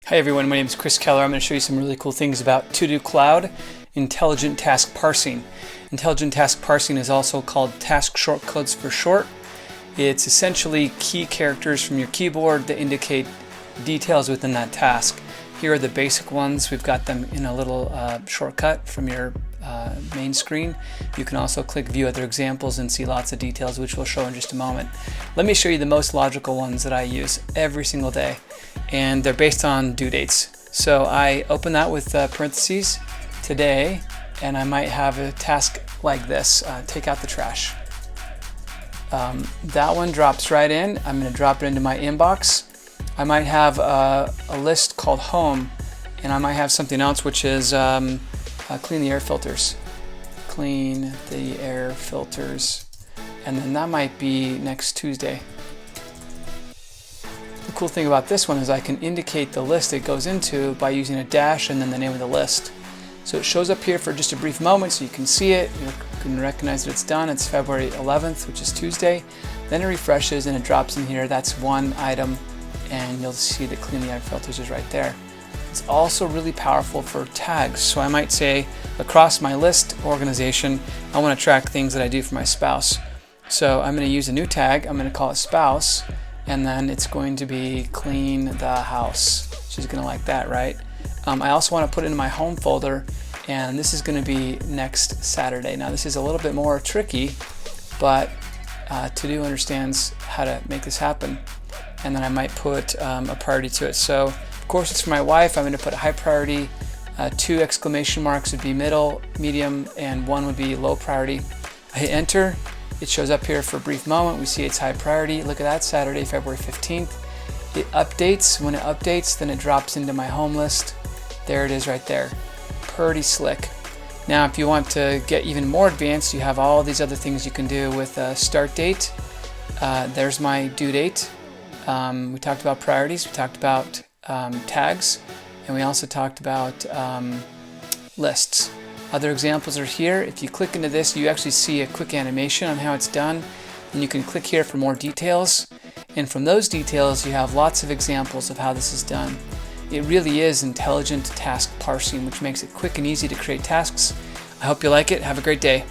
Hi everyone, my name is Chris Keller. I'm going to show you some really cool things about Todo Cloud Intelligent Task Parsing. Intelligent Task Parsing is also called task shortcodes for short. It's essentially key characters from your keyboard that indicate details within that task. Here are the basic ones. We've got them in a little shortcut from your main screen. You can also click view other examples and see lots of details, which we'll show in just a moment. Let me show you the most logical ones that I use every single day, and they're based on due dates. So I open that with parentheses, today, and I might have a task like this, take out the trash. That one drops right in. I'm going to drop it into my inbox. I might have a list called home, and I might have something else which is clean the air filters. Clean the air filters. And then that might be next Tuesday. The cool thing about this one is I can indicate the list it goes into by using a dash and then the name of the list. So it shows up here for just a brief moment so you can see it. You can recognize that it's done. It's February 11th, which is Tuesday. Then it refreshes and it drops in here. That's one item, and you'll see that clean the air filters is right there. It's also really powerful for tags. So I might say across my list organization, I want to track things that I do for my spouse. So I'm going to use a new tag. I'm going to call it spouse, and then it's going to be clean the house. She's going to like that, right? I also want to put it in my home folder, and this is going to be next Saturday. Now this is a little bit more tricky, but To-Do understands how to make this happen. And then I might put a priority to it. So of course it's for my wife. I'm going to put high priority. 2 exclamation marks would be middle, medium, and 1 would be low priority. I hit enter. It shows up here for a brief moment. We see it's high priority. Look at that, Saturday, February 15th. It updates. When it updates, then it drops into my home list. There it is right there. Pretty slick. Now if you want to get even more advanced, you have all these other things you can do with start date. There's my due date. We talked about priorities, we talked about tags, and we also talked about lists. Other examples are here. If you click into this, you actually see a quick animation on how it's done, and you can click here for more details. And from those details, you have lots of examples of how this is done. It really is intelligent task parsing, which makes it quick and easy to create tasks. I hope you like it. Have a great day.